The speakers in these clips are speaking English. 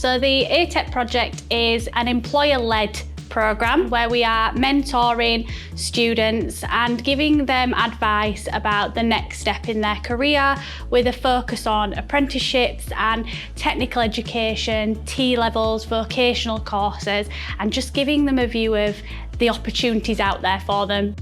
So the ATEP project is an employer-led programme where we are mentoring students and giving them advice about the next step in their career, with a focus on apprenticeships and technical education, T-levels, vocational courses, and just giving them a view of the opportunities out there for them.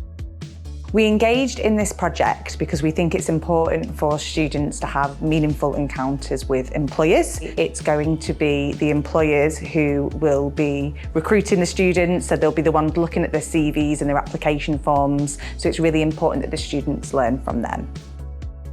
We engaged in this project because we think it's important for students to have meaningful encounters with employers. It's going to be the employers who will be recruiting the students, so they'll be the ones looking at their CVs and their application forms, so it's really important that the students learn from them.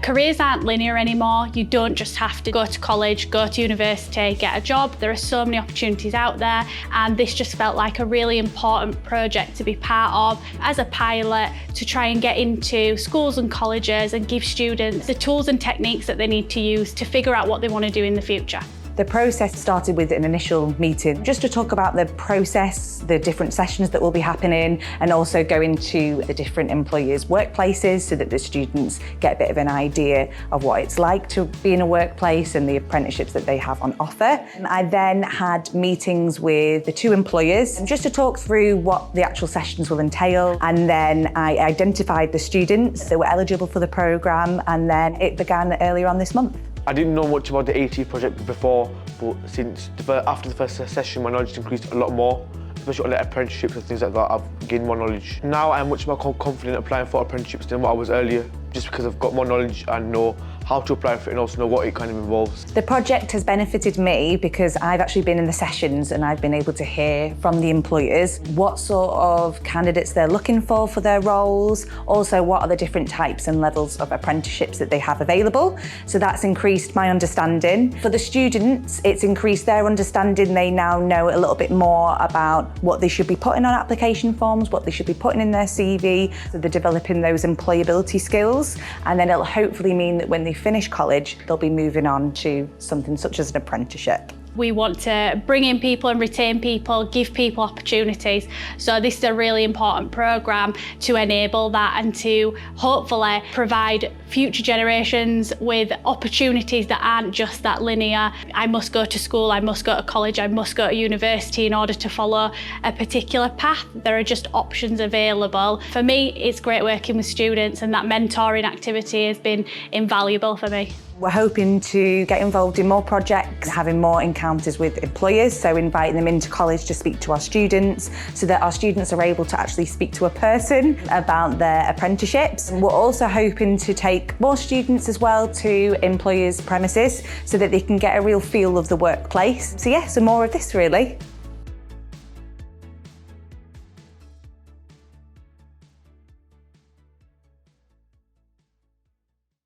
Careers aren't linear anymore. You don't just have to go to college, go to university, get a job. There are so many opportunities out there, and this just felt like a really important project to be part of as a pilot, to try and get into schools and colleges and give students the tools and techniques that they need to use to figure out what they want to do in the future. The process started with an initial meeting just to talk about the process, the different sessions that will be happening, and also go into the different employers' workplaces so that the students get a bit of an idea of what it's like to be in a workplace and the apprenticeships that they have on offer. I then had meetings with the two employers just to talk through what the actual sessions will entail, and then I identified the students that were eligible for the programme, and then it began earlier on this month. I didn't know much about the AT project before, but after the first session, my knowledge increased a lot more, especially on the apprenticeships and things like that. I've gained more knowledge. Now I'm much more confident applying for apprenticeships than what I was earlier, just because I've got more knowledge and know how to apply for it and also know what it kind of involves. The project has benefited me because I've actually been in the sessions and I've been able to hear from the employers what sort of candidates they're looking for their roles, also what are the different types and levels of apprenticeships that they have available. So that's increased my understanding. For the students, it's increased their understanding. They now know a little bit more about what they should be putting on application forms, what they should be putting in their CV, so they're developing those employability skills, and then it'll hopefully mean that when they finish college, they'll be moving on to something such as an apprenticeship. We want to bring in people and retain people, give people opportunities. So this is a really important programme to enable that and to hopefully provide future generations with opportunities that aren't just that linear. I must go to school, I must go to college, I must go to university in order to follow a particular path. There are just options available. For me, it's great working with students, and that mentoring activity has been invaluable for me. We're hoping to get involved in more projects, having more encounters with employers, so inviting them into college to speak to our students so that our students are able to actually speak to a person about their apprenticeships. We're also hoping to take more students as well to employers' premises so that they can get a real feel of the workplace. So yeah, some more of this really.